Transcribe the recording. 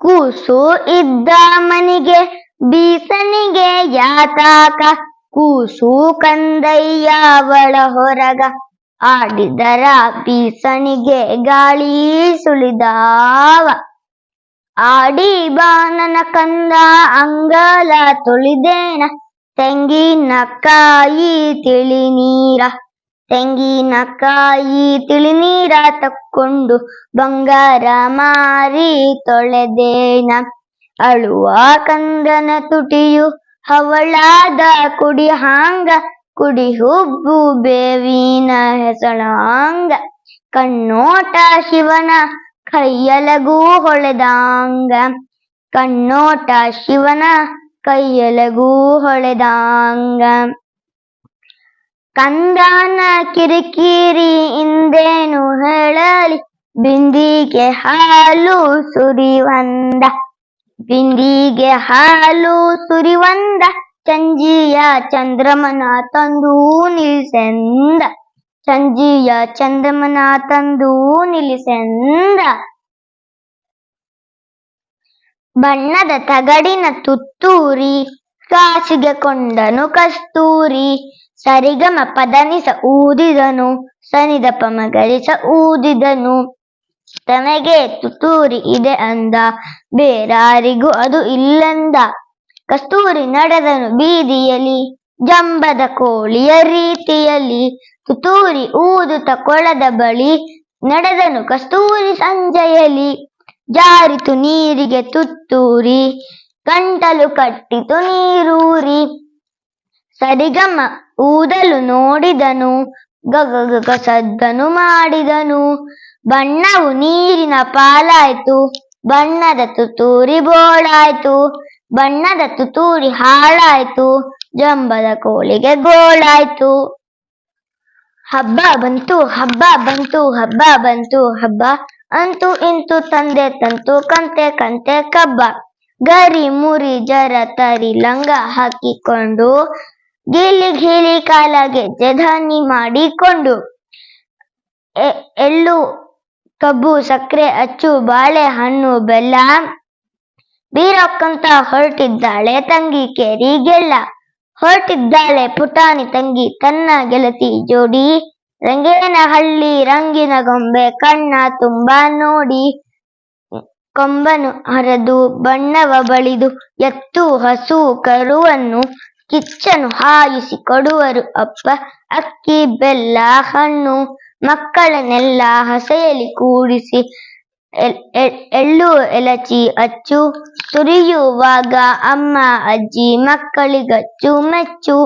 ಕೂಸು ಇದ್ದ ಮನಿಗೆ ಬೀಸನಿಗೆ ಯಾತಾಕ, ಕೂಸು ಕಂದಯ್ಯ ಒಳ ಹೊರಗ, ಆಡಿದರ ಬೀಸನಿಗೆ ಗಾಳಿ ಸುಳಿದಾವ. ಆಡಿ ಬಾ ನನ್ನ ಕಂದ ಅಂಗಲ ತೊಳಿದೇನ, ತೆಂಗಿನಕಾಯಿ ತಿಳಿನೀರ, ತೆಂಗಿನಕಾಯಿ ತಿಳಿನೀರ ತಕ್ಕೊಂಡು ಬಂಗಾರ ಮಾರಿ ತೊಳೆದೇನ. ಅಳುವ ಕಂದನ ತುಟಿಯು ಹವಳಾದ ಕುಡಿ ಹಾಂಗ, ಕುಡಿ ಹುಬ್ಬು ಬೇವಿನ ಹೆಸಳಾಂಗ, ಕಣ್ಣೋಟ ಶಿವನ ಕೈಯಲಗೂ ಹೊಳೆದಾಂಗ, ಕಣ್ಣೋಟ ಶಿವನ ಕೈಯಲಗೂ ಹೊಳೆದಾಂಗ. ಕಂದನ ಕಿರಿಕಿರಿ ಇಂದೇನು ಹೇಳಲಿ, ಬಿಂದಿಗೆ ಹಾಲು ಸುರಿವಂದ, ಬಿಂದಿಗೆ ಹಾಲು ಸುರಿವಂದ, ಚಂಜಿಯ ಚಂದ್ರಮನ ತಂದು ನಿಲ್ಸೆಂದ, ಚಂಜಿಯ ಚಂದ್ರಮನ ತಂದು ನಿಲ್ಲಿಸೆಂದ. ಬಣ್ಣದ ತಗಡಿನ ತುತ್ತೂರಿ, ಕಾಸಿಗೆ ಕೊಂಡನು ಕಸ್ತೂರಿ, ಸರಿಗಮ ಪದನಿಸ ಊದಿದನು, ಸನಿದ ಪಮಗರಿಸ ಊದಿದನು. ತನಗೆ ತುತ್ತೂರಿ ಇದೆ ಅಂದ, ಬೇರಾರಿಗೂ ಅದು ಇಲ್ಲೆಂದ. ಕಸ್ತೂರಿ ನಡೆದನು ಬೀದಿಯಲ್ಲಿ, ಜಂಬದ ಕೋಳಿಯ ರೀತಿಯಲ್ಲಿ, ತುತ್ತೂರಿ ಊದುತ್ತ ಕೊಳದ ಬಳಿ ನಡೆದನು ಕಸ್ತೂರಿ ಸಂಜೆಯಲ್ಲಿ. ಜಾರಿತು ನೀರಿಗೆ ತುತ್ತೂರಿ, ಗಂಟಲು ಕಟ್ಟಿತು ನೀರೂರಿ, ಸರಿಗಮ ಊದಲು ನೋಡಿದನು, ಗಗಗಗ ಸದ್ದನು ಮಾಡಿದನು. ಬಣ್ಣವು ನೀರಿನ ಪಾಲಾಯ್ತು, ಬಣ್ಣದ ತುತ್ತೂರಿ ಬೋಳಾಯ್ತು, ಬಣ್ಣದ ತುತ್ತೂರಿ ಹಾಳಾಯ್ತು, ಜಂಬದ ಕೋಳಿಗೆ ಗೋಳಾಯ್ತು. ಹಬ್ಬ ಬಂತು ಹಬ್ಬ ಬಂತು ಹಬ್ಬ ಬಂತು ಹಬ್ಬ, ಅಂತೂ ಇಂತೂ ತಂದೆ ತಂತು ಕಂತೆ ಕಂತೆ ಕಬ್ಬ. ಗರಿ ಮುರಿ ಜರ ತರಿ ಲಂಗ ಹಾಕಿಕೊಂಡು, ಗಿಲಿ ಗಿಲಿ ಕಾಲ ಗೆಜ್ಜೆ ಧನಿ ಮಾಡಿಕೊಂಡು, ಎಳ್ಳು ಕಬ್ಬು ಸಕ್ಕರೆ ಅಚ್ಚು ಬಾಳೆ ಹಣ್ಣು ಬೆಲ್ಲ ಬೀರಕ್ಕಂತ ಹೊರಟಿದ್ದಾಳೆ ತಂಗಿ ಕೇರಿಗೆಲ್ಲ. ಹೊರಟಿದ್ದಾಳೆ ಪುಟಾಣಿ ತಂಗಿ ತನ್ನ ಗೆಳತಿ ಜೋಡಿ, ರಂಗೇನಹಳ್ಳಿ ರಂಗಿನ ಗೊಂಬೆ ಕಣ್ಣ ತುಂಬ ನೋಡಿ. ಕೊಂಬನು ಹರಿದು ಬಣ್ಣವ ಬಳಿದು, ಎತ್ತು ಹಸು ಕರುವನ್ನು ಕಿಚ್ಚನು ಹಾಯಿಸಿ ಕೊಡುವರು ಅಪ್ಪ, ಅಕ್ಕಿ ಬೆಲ್ಲ ಹಣ್ಣು. ಮಕ್ಕಳನ್ನೆಲ್ಲ ಹಸೆಯಲ್ಲಿ ಕೂಡಿಸಿ ಎಳ್ಳು ಎಲಚಿ ಅಚ್ಚು ಸುರಿಯುವಾಗ ಅಮ್ಮ ಅಜ್ಜಿ ಮಕ್ಕಳಿಗಚ್ಚು ಮೆಚ್ಚು.